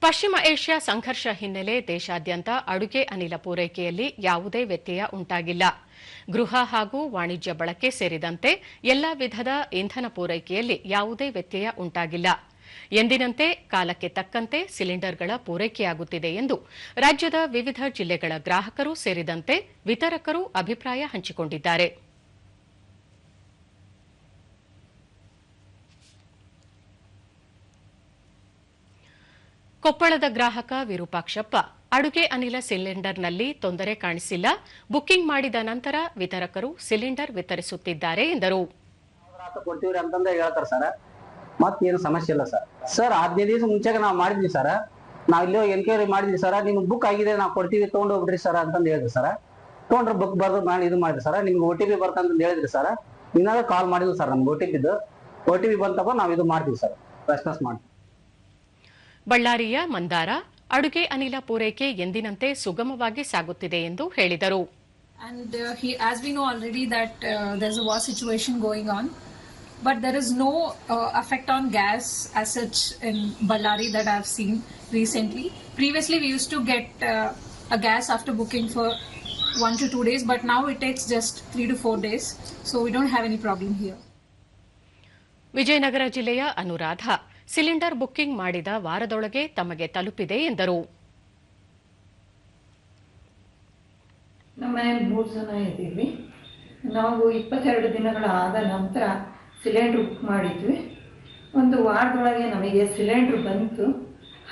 ಪಶ್ಚಿಮ ಏಷ್ಯಾ ಸಂಘರ್ಷ ಹಿನ್ನೆಲೆ ದೇಶಾದ್ಯಂತ ಅಡುಗೆ ಅನಿಲ ಪೂರೈಕೆಯಲ್ಲಿ ಯಾವುದೇ ವ್ಯತ್ಯಯ ಉಂಟಾಗಿಲ್ಲ. ಗೃಹ ಹಾಗೂ ವಾಣಿಜ್ಯ ಬಳಕೆ ಸೇರಿದಂತೆ ಎಲ್ಲಾ ವಿಧದ ಇಂಧನ ಪೂರೈಕೆಯಲ್ಲಿ ಯಾವುದೇ ವ್ಯತ್ಯಯ ಉಂಟಾಗಿಲ್ಲ. ಎಂದಿನಂತೆ ಕಾಲಕ್ಕೆ ತಕ್ಕಂತೆ ಸಿಲಿಂಡರ್ಗಳ ಪೂರೈಕೆಯಾಗುತ್ತಿದೆ ಎಂದು ರಾಜ್ಯದ ವಿವಿಧ ಜಿಲ್ಲೆಗಳ ಗ್ರಾಹಕರು ಸೇರಿದಂತೆ ವಿತರಕರು ಅಭಿಪ್ರಾಯ ಹಂಚಿಕೊಂಡಿದ್ದಾರೆ. ಕೊಪ್ಪಳದ ಗ್ರಾಹಕ ವಿರೂಪಾಕ್ಷಪ್ಪ ಅಡುಗೆ ಅನಿಲ ಸಿಲಿಂಡರ್ನಲ್ಲಿ ತೊಂದರೆ ಕಾಣಿಸಿಲ್ಲ, ಬುಕಿಂಗ್ ಮಾಡಿದ ನಂತರ ವಿತರಕರು ಸಿಲಿಂಡರ್ ವಿತರಿಸುತ್ತಿದ್ದಾರೆ ಎಂದರು. ಮತ್ತೇನು ಸಮಸ್ಯೆ ಇಲ್ಲ ಸರ್ 15 ದಿವಸ ಮುಂಚೆಗೆ ನಾವು ಮಾಡಿದ್ವಿ ಸರ್. ನಾವು ಇಲ್ಲಿ ಎನ್ಕ್ವೈರಿ ಮಾಡಿದ್ವಿ ಸರ್. ನಿಮ್ಗೆ ಬುಕ್ ಆಗಿದೆ, ನಾವು ಕೊಡ್ತೀವಿ, ತಗೊಂಡು ಹೋಗ್ಬಿಡ್ರಿ ಸರ್ ಅಂತಂದು ಹೇಳಿದ್ರಿ ಸರ್. ತೊಗೊಂಡ್ರೆ ಬುಕ್ ಬರ್ದು ನಾನು ಇದು ಮಾಡಿದ್ರಿ ಸರ್. ನಿಮ್ಗೆ OTP ಬರ್ತಂತ ಹೇಳಿದ್ರಿ ಸರ್. ಇನ್ನಾಗ ಕಾಲ್ ಮಾಡಿದ್ವಿ ಸರ್. ನಮ್ಗೆ OTP ಬಂತಪ್ಪ ನಾವು ಇದು ಮಾಡ್ತೀವಿ ಸರ್, ರೆಸ್ಪಾನ್ಸ್ ಮಾಡ್ತೀವಿ. ಬಳ್ಳಾರಿಯ ಮಂದಾರ ಅಡುಗೆ ಅನಿಲ ಪೂರೈಕೆ ಎಂದಿನಂತೆ ಸುಗಮವಾಗಿ ಸಾಗುತ್ತಿದೆ ಎಂದು ಹೇಳಿದರು. And as we know already that there's a war situation going on, but there is no effect on gas as such in Ballari that I've seen recently. Previously we used to get a gas after booking for 1 to 2 days, but now it takes just 3 to 4 days, so we don't have any problem here. Vijayanagara ಜಿಲ್ಲೆಯ Anuradha cylinder booking ಮಾಡಿದ ವಾರದೊಳಗೆ ತಮಗೆ ತಲುಪಿದೆ ಎಂದರು. ನಮ್ಮ ಮನೆಯಲ್ಲಿ 3 ಜನ ಇದ್ದೀವಿ. ನಾವು 22 ದಿನಗಳಾದ ನಂತರ ಸಿಲಿಂಡ್ರ್ ಬುಕ್ ಮಾಡಿದ್ವಿ. ಒಂದು ವಾರದೊಳಗೆ ನಮಗೆ ಸಿಲಿಂಡ್ರ್ ಬಂತು.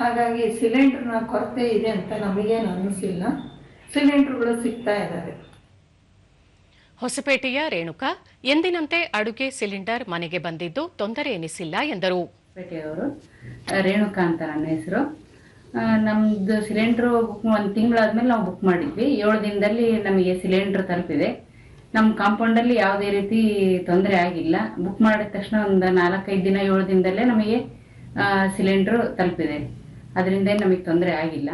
ಹಾಗಾಗಿ ಸಿಲಿಂಡ್ರ್ನ ಕೊರತೆ ಇದೆ ಅಂತ ನಮಗೇನು ಅನ್ನಿಸಿಲ್ಲ. ಸಿಲಿಂಡ್ರ್ಗಳು ಸಿಗ್ತಾ ಇದ್ದಾವೆ. ಹೊಸಪೇಟೆಯ ರೇಣುಕಾ ಎಂದಿನಂತೆ ಅಡುಗೆ ಸಿಲಿಂಡರ್ ಮನೆಗೆ ಬಂದಿದ್ದು ತೊಂದರೆ ಎನಿಸಿಲ್ಲ ಎಂದರು. ಪೇಟೆಯವರು ರೇಣುಕಾ ಅಂತ ನನ್ನ ಹೆಸರು. ನಮ್ದು ಸಿಲಿಂಡ್ರು ಬುಕ್ 1 ತಿಂಗಳಾದ್ಮೇಲೆ ನಾವು ಬುಕ್ ಮಾಡಿದ್ವಿ. 7 ದಿನದಲ್ಲಿ ನಮಗೆ ಸಿಲಿಂಡರ್ ತಲುಪಿದೆ. ನಮ್ಮ ಕಾಂಪೌಂಡಲ್ಲಿ ಯಾವುದೇ ರೀತಿ ತೊಂದರೆ ಆಗಿಲ್ಲ. ಬುಕ್ ಮಾಡಿದ ತಕ್ಷಣ ಒಂದು 4-5 ದಿನ 7 ದಿನದಲ್ಲೇ ನಮಗೆ ಸಿಲಿಂಡ್ರು ತಲುಪಿದೆ. ಅದರಿಂದ ನಮಗೆ ತೊಂದರೆ ಆಗಿಲ್ಲ.